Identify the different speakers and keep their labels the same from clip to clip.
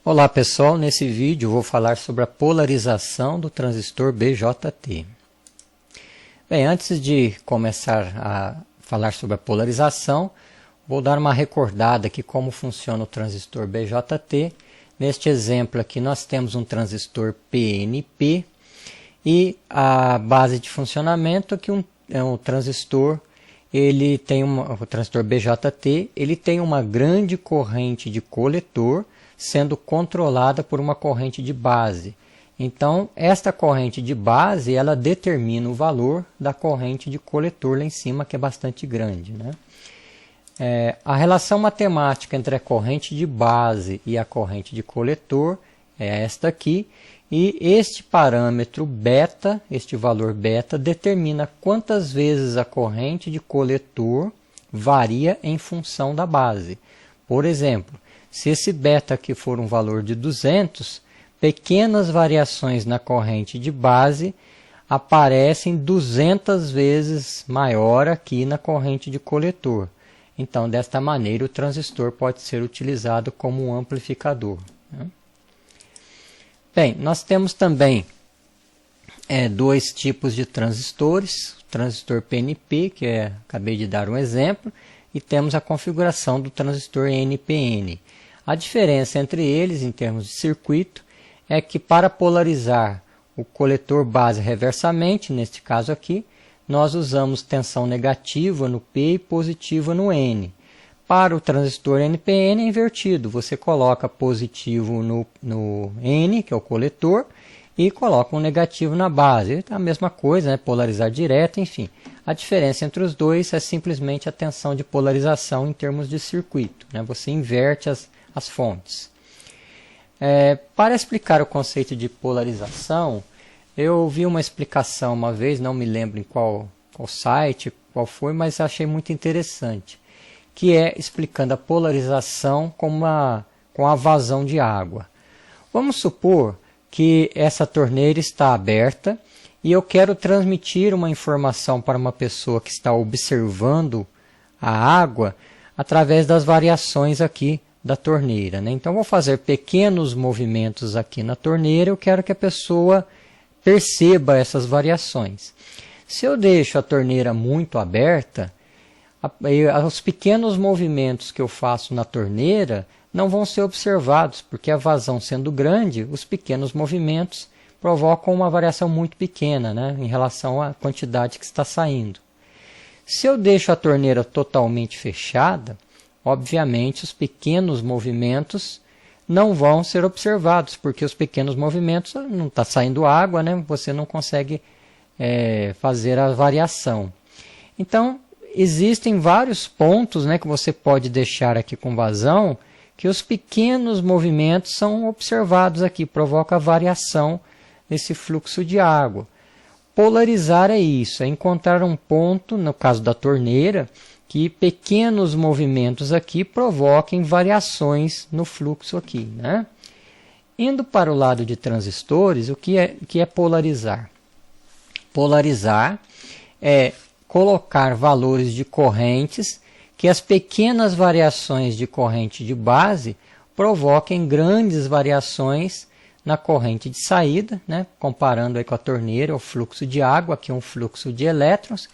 Speaker 1: Olá pessoal, nesse vídeo vou falar sobre a polarização do transistor BJT. Bem, antes de começar a falar sobre a polarização, vou dar uma recordada aqui como funciona o transistor BJT. Neste exemplo aqui nós temos um transistor PNP e a base de funcionamento que é um transistor, o transistor BJT, ele tem uma grande corrente de coletor sendo controlada por uma corrente de base. Então, esta corrente de base, ela determina o valor da corrente de coletor lá em cima, que é bastante grande, né? A relação matemática entre a corrente de base e a corrente de coletor é esta aqui, e este parâmetro beta, este valor beta, determina quantas vezes a corrente de coletor varia em função da base. Por exemplo, se esse beta aqui for um valor de 200, pequenas variações na corrente de base aparecem 200 vezes maior aqui na corrente de coletor. Então, desta maneira, o transistor pode ser utilizado como um amplificador, né? Bem, nós temos também dois tipos de transistores, o transistor PNP, que acabei de dar um exemplo, e temos a configuração do transistor NPN. A diferença entre eles, em termos de circuito, é que para polarizar o coletor base reversamente, neste caso aqui, nós usamos tensão negativa no P e positiva no N. Para o transistor NPN é invertido, você coloca positivo no N, que é o coletor, e coloca um negativo na base. É a mesma coisa, né? Polarizar direto, enfim. A diferença entre os dois é simplesmente a tensão de polarização em termos de circuito, né? Você inverte as fontes. Para explicar o conceito de polarização, eu vi uma explicação uma vez, não me lembro em qual site, qual foi, mas achei muito interessante, que é explicando a polarização com a vazão de água. Vamos supor que essa torneira está aberta e eu quero transmitir uma informação para uma pessoa que está observando a água através das variações aqui da torneira, né? Então, vou fazer pequenos movimentos aqui na torneira, eu quero que a pessoa perceba essas variações. Se eu deixo a torneira muito aberta, os pequenos movimentos que eu faço na torneira não vão ser observados, porque a vazão sendo grande, os pequenos movimentos provocam uma variação muito pequena, né, em relação à quantidade que está saindo. Se eu deixo a torneira totalmente fechada, obviamente os pequenos movimentos não vão ser observados, porque os pequenos movimentos não está saindo água, né, você não consegue fazer a variação. Então, existem vários pontos, né, que você pode deixar aqui com vazão, que os pequenos movimentos são observados aqui, provoca variação nesse fluxo de água. Polarizar é isso, é encontrar um ponto, no caso da torneira, que pequenos movimentos aqui provoquem variações no fluxo aqui, né? Indo para o lado de transistores, o que é polarizar? Polarizar é colocar valores de correntes que as pequenas variações de corrente de base provoquem grandes variações na corrente de saída, né? Comparando aí com a torneira, o fluxo de água, aqui um fluxo de elétrons,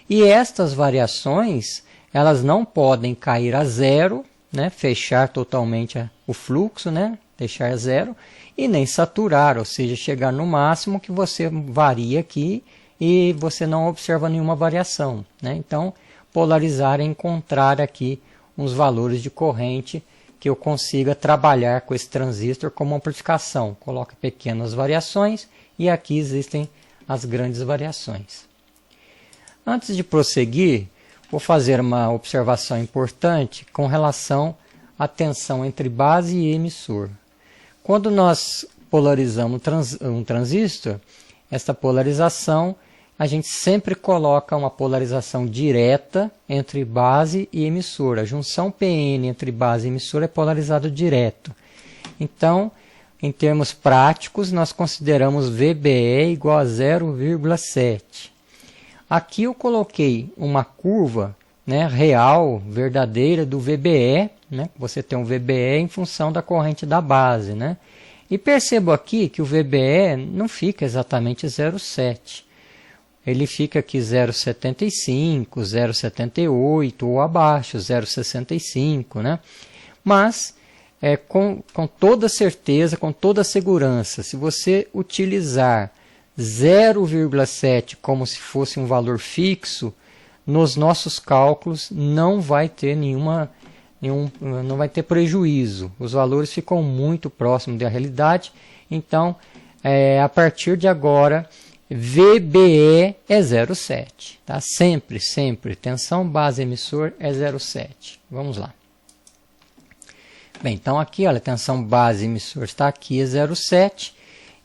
Speaker 1: e estas variações elas não podem cair a zero, né? Fechar totalmente o fluxo, né? Deixar zero, e nem saturar, ou seja, chegar no máximo que você varia aqui e você não observa nenhuma variação, né? Então, polarizar é encontrar aqui uns valores de corrente que eu consiga trabalhar com esse transistor como amplificação. Coloca pequenas variações e aqui existem as grandes variações. Antes de prosseguir, vou fazer uma observação importante com relação à tensão entre base e emissor. Quando nós polarizamos um transistor, essa polarização a gente sempre coloca uma polarização direta entre base e emissor. A junção PN entre base e emissor é polarizado direto. Então, em termos práticos, nós consideramos VBE igual a 0,7. Aqui eu coloquei uma curva né, real, verdadeira do VBE, né? Você tem um VBE em função da corrente da base, né? E percebo aqui que o VBE não fica exatamente 0,7. Ele fica aqui 0,75, 0,78 ou abaixo, 0,65, né? Mas, com toda certeza, com toda segurança, se você utilizar 0,7 como se fosse um valor fixo, nos nossos cálculos não vai ter não vai ter prejuízo. Os valores ficam muito próximos da realidade. Então, a partir de agora, VBE é 0,7. Tá? Sempre, sempre. Tensão base emissor é 0,7. Vamos lá. Bem, então aqui, olha, a tensão base emissor está aqui, é 0,7.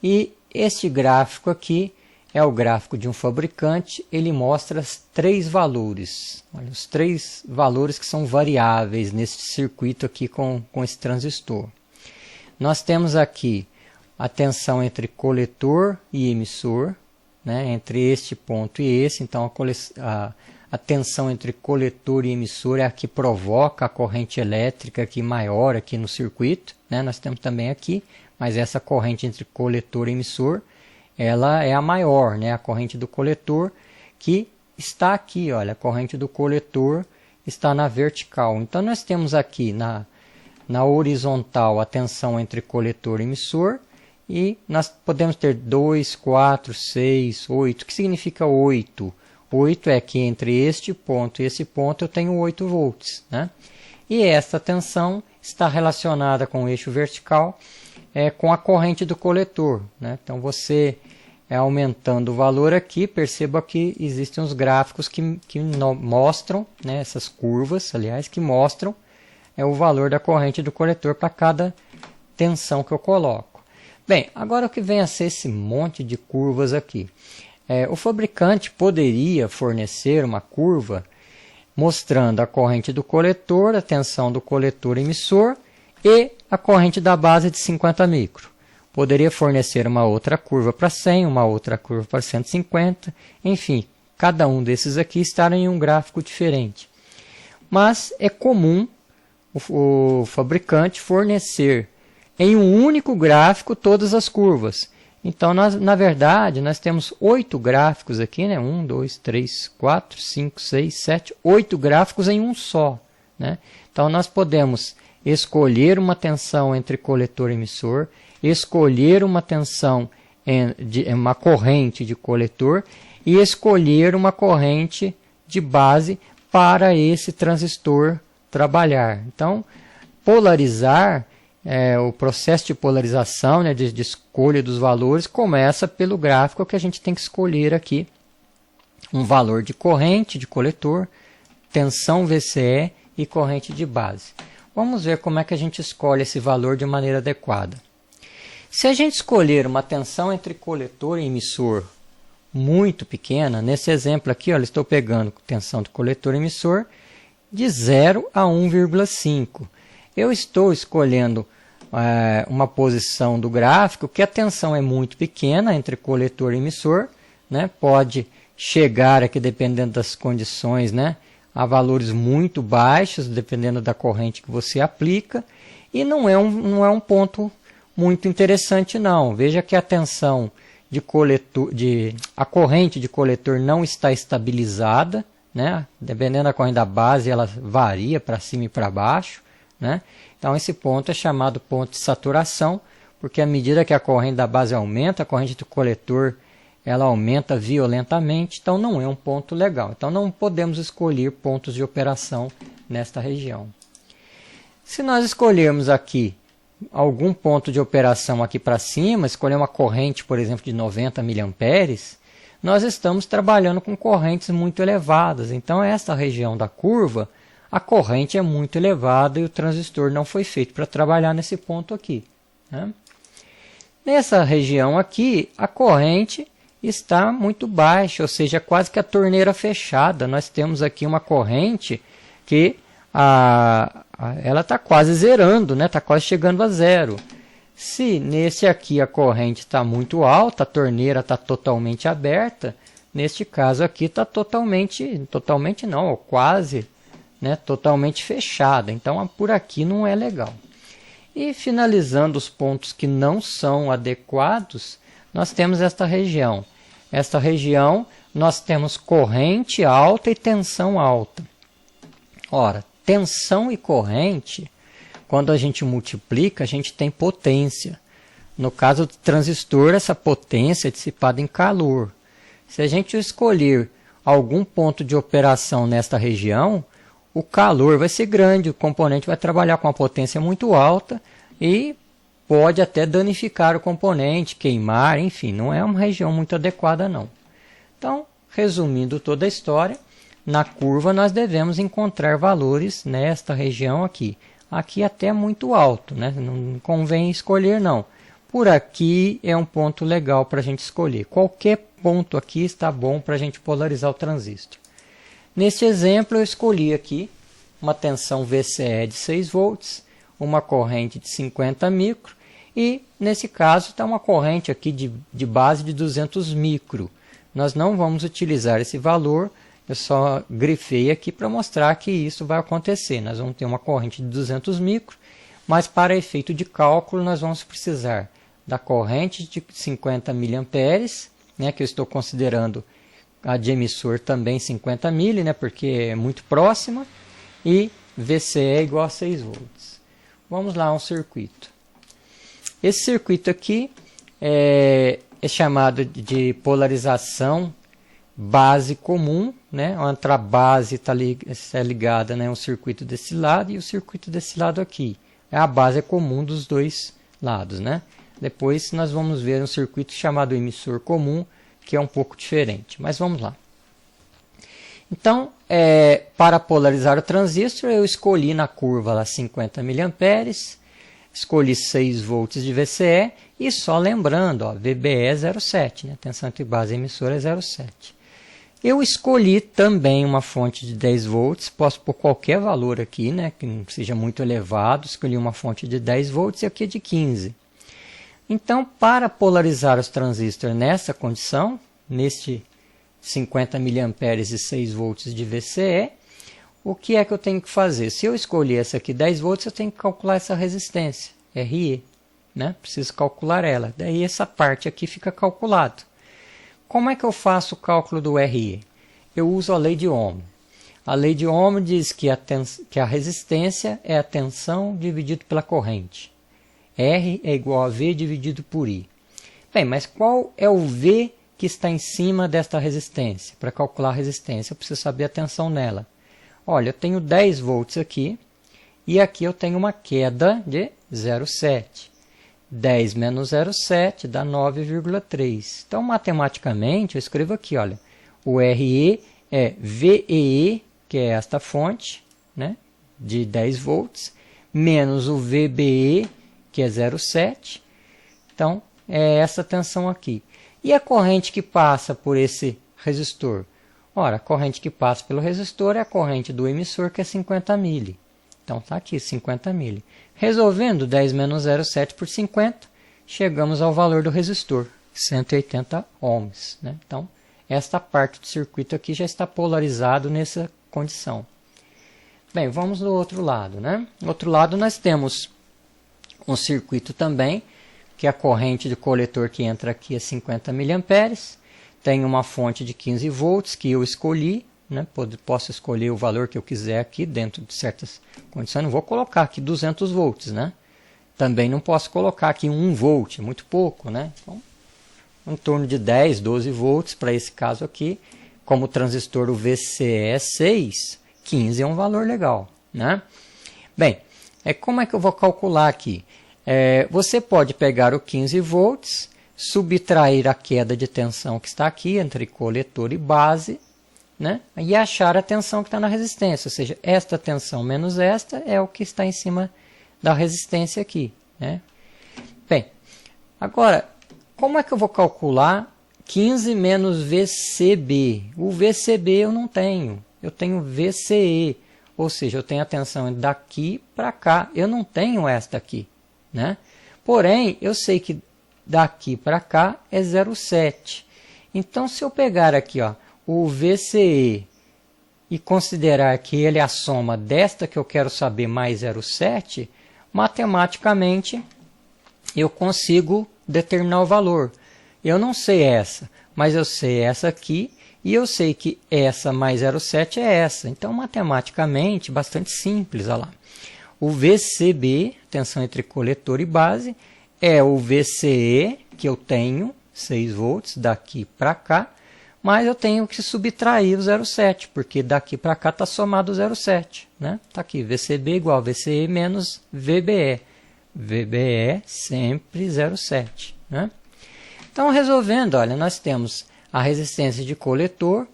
Speaker 1: E este gráfico aqui é o gráfico de um fabricante, ele mostra os 3 valores. Olha, os 3 valores que são variáveis nesse circuito aqui com esse transistor. Nós temos aqui a tensão entre coletor e emissor, né, entre este ponto e esse. Então a tensão entre coletor e emissor é a que provoca a corrente elétrica aqui maior aqui no circuito, né? Nós temos também aqui, mas essa corrente entre coletor e emissor, ela é a maior, né? A corrente do coletor que está aqui, olha, a corrente do coletor está na vertical. Então nós temos aqui na horizontal a tensão entre coletor e emissor, e nós podemos ter 2, 4, 6, 8. O que significa 8? 8 é que entre este ponto e esse ponto eu tenho 8 volts, né? E essa tensão está relacionada com o eixo vertical, com a corrente do coletor, né? Então você, aumentando o valor aqui, perceba que existem uns gráficos que mostram, né, essas curvas, aliás, que mostram o valor da corrente do coletor para cada tensão que eu coloco. Bem, agora o que vem a ser esse monte de curvas aqui? O fabricante poderia fornecer uma curva mostrando a corrente do coletor, a tensão do coletor emissor e a corrente da base de 50 micro. Poderia fornecer uma outra curva para 100, uma outra curva para 150, enfim, cada um desses aqui estar em um gráfico diferente. Mas é comum o fabricante fornecer em um único gráfico todas as curvas. Então, na verdade, nós temos 8 gráficos aqui, né? 1, 2, 3, 4, 5, 6, 7, 8 gráficos em um só, né? Então, nós podemos escolher uma tensão entre coletor e emissor, escolher uma tensão uma corrente de coletor e escolher uma corrente de base para esse transistor trabalhar. Então, polarizar, o processo de polarização, né, de escolha dos valores, começa pelo gráfico que a gente tem que escolher aqui. Um valor de corrente de coletor, tensão VCE e corrente de base. Vamos ver como é que a gente escolhe esse valor de maneira adequada. Se a gente escolher uma tensão entre coletor e emissor muito pequena, nesse exemplo aqui, olha, estou pegando tensão de coletor e emissor de 0 a 1,5. Eu estou escolhendo uma posição do gráfico que a tensão é muito pequena entre coletor e emissor, né? Pode chegar aqui, dependendo das condições, né, a valores muito baixos, dependendo da corrente que você aplica, e não é um ponto muito interessante não. Veja que a tensão de coletor, a corrente de coletor não está estabilizada, né? Dependendo da corrente da base, ela varia para cima e para baixo, né? Então esse ponto é chamado ponto de saturação, porque à medida que a corrente da base aumenta, a corrente do coletor ela aumenta violentamente, então não é um ponto legal. Então não podemos escolher pontos de operação nesta região. Se nós escolhermos aqui algum ponto de operação aqui para cima, escolher uma corrente, por exemplo, de 90 mA, nós estamos trabalhando com correntes muito elevadas. Então esta região da curva, a corrente é muito elevada e o transistor não foi feito para trabalhar nesse ponto aqui, né? Nessa região aqui, a corrente está muito baixa, ou seja, quase que a torneira fechada. Nós temos aqui uma corrente que ela está quase zerando, né? Está quase chegando a zero. Se nesse aqui a corrente está muito alta, a torneira está totalmente aberta, neste caso aqui está totalmente não, ou quase né, totalmente fechada. Então, por aqui não é legal. E finalizando os pontos que não são adequados, nós temos esta região. Esta região nós temos corrente alta e tensão alta. Ora, tensão e corrente, quando a gente multiplica, a gente tem potência. No caso do transistor, essa potência é dissipada em calor. Se a gente escolher algum ponto de operação nesta região, o calor vai ser grande, o componente vai trabalhar com uma potência muito alta e pode até danificar o componente, queimar, enfim, não é uma região muito adequada não. Então, resumindo toda a história, na curva nós devemos encontrar valores nesta região aqui. Aqui até muito alto, né? Não convém escolher não. Por aqui é um ponto legal para a gente escolher. Qualquer ponto aqui está bom para a gente polarizar o transistor. Neste exemplo eu escolhi aqui uma tensão VCE de 6 volts, uma corrente de 50 micro e nesse caso está uma corrente aqui de base de 200 micro. Nós não vamos utilizar esse valor, eu só grifei aqui para mostrar que isso vai acontecer. Nós vamos ter uma corrente de 200 micro, mas para efeito de cálculo nós vamos precisar da corrente de 50 mA, né, que eu estou considerando a de emissor também 50 mA, né, porque é muito próxima, e VCE igual a 6 volts. Vamos lá a um circuito. Esse circuito aqui é chamado de polarização base comum, né, onde a base está ligada, né, um circuito desse lado e o circuito desse lado aqui. A base é comum dos dois lados, né? Depois nós vamos ver um circuito chamado emissor comum, que é um pouco diferente. Mas vamos lá. Então, para polarizar o transistor, eu escolhi na curva lá 50 mA, escolhi 6 volts de VCE e só lembrando, ó, VBE é 0,7, né? Tensão entre base e emissor é 0,7. Eu escolhi também uma fonte de 10 volts, posso pôr qualquer valor aqui, né, que não seja muito elevado, escolhi uma fonte de 10 volts e aqui é de 15. Então, para polarizar os transistores nessa condição, neste 50 mA e 6 volts de VCE, o que é que eu tenho que fazer? Se eu escolher essa aqui 10 volts, eu tenho que calcular essa resistência, RE, né? Preciso calcular ela. Daí essa parte aqui fica calculado. Como é que eu faço o cálculo do RE? Eu uso a lei de Ohm. A lei de Ohm diz que a resistência é a tensão dividido pela corrente. R é igual a V dividido por I. Bem, mas qual é o V que está em cima desta resistência? Para calcular a resistência, eu preciso saber a tensão nela. Olha, eu tenho 10 volts aqui e aqui eu tenho uma queda de 0,7. 10 menos 0,7 dá 9,3. Então, matematicamente, eu escrevo aqui, olha, o RE é VEE, que é esta fonte, né, de 10 volts, menos o VBE, que é 0,7. Então, é essa tensão aqui. E a corrente que passa por esse resistor? Ora, a corrente que passa pelo resistor é a corrente do emissor, que é 50 mA. Então, está aqui, 50 mA. Resolvendo 10 menos 0,7 por 50, chegamos ao valor do resistor, 180 ohms. Né? Então, esta parte do circuito aqui já está polarizado nessa condição. Bem, vamos do outro lado. Né? Do outro lado, nós temos um circuito também, que a corrente do coletor que entra aqui é 50 mA. Tem uma fonte de 15 volts que eu escolhi. Né? Posso escolher o valor que eu quiser aqui dentro de certas condições. Não vou colocar aqui 200 volts, né? Também não posso colocar aqui 1 volt, é muito pouco, né? Então, em torno de 10, 12 volts para esse caso aqui. Como o transistor o VCE é 6, 15 é um valor legal, né? Bem, como é que eu vou calcular aqui? Você pode pegar o 15 volts, subtrair a queda de tensão que está aqui entre coletor e base, né? E achar a tensão que está na resistência, ou seja, esta tensão menos esta é o que está em cima da resistência aqui. Né? Bem, agora, como é que eu vou calcular 15 menos VCB? O VCB eu não tenho, eu tenho VCE, ou seja, eu tenho a tensão daqui para cá, eu não tenho esta aqui. Né? Porém, eu sei que daqui para cá é 0,7. Então, se eu pegar aqui, ó, o VCE e considerar que ele é a soma desta que eu quero saber mais 0,7, matematicamente eu consigo determinar o valor. Eu não sei essa, mas eu sei essa aqui e eu sei que essa mais 0,7 é essa. Então, matematicamente, bastante simples. Olha lá. O VCB, tensão entre coletor e base, é o VCE, que eu tenho, 6 volts, daqui para cá, mas eu tenho que subtrair o 0,7, porque daqui para cá está somado o 0,7. Né? Está aqui, VCB igual a VCE menos VBE. VBE sempre 0,7. Né? Então, resolvendo, olha, nós temos a resistência de coletor,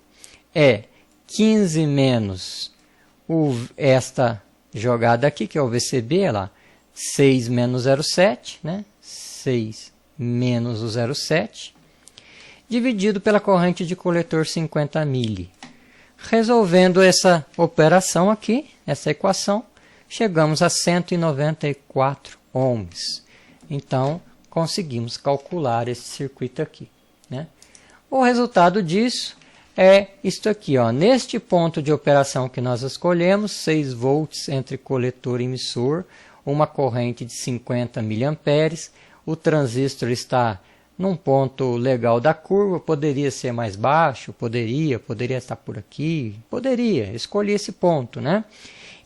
Speaker 1: é 15 menos esta jogada aqui, que é o VCB, lá, 6 menos 0,7, né? 6 menos o 0,7, dividido pela corrente de coletor 50 mili. Resolvendo essa operação aqui, essa equação, chegamos a 194 ohms. Então, conseguimos calcular esse circuito aqui. Né? O resultado disso é isto aqui. Ó. Neste ponto de operação que nós escolhemos, 6 volts entre coletor e emissor, uma corrente de 50 mA, o transistor está num ponto legal da curva, poderia ser mais baixo, poderia estar por aqui, escolhi esse ponto, né?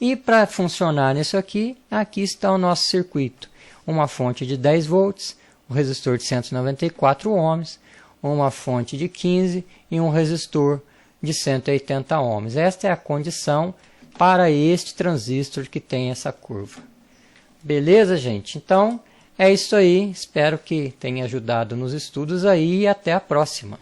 Speaker 1: E para funcionar nisso aqui, aqui está o nosso circuito. Uma fonte de 10 volts, um resistor de 194 ohms, uma fonte de 15 e um resistor de 180 ohms. Esta é a condição para este transistor que tem essa curva. Beleza, gente? Então, é isso aí. Espero que tenha ajudado nos estudos aí e até a próxima.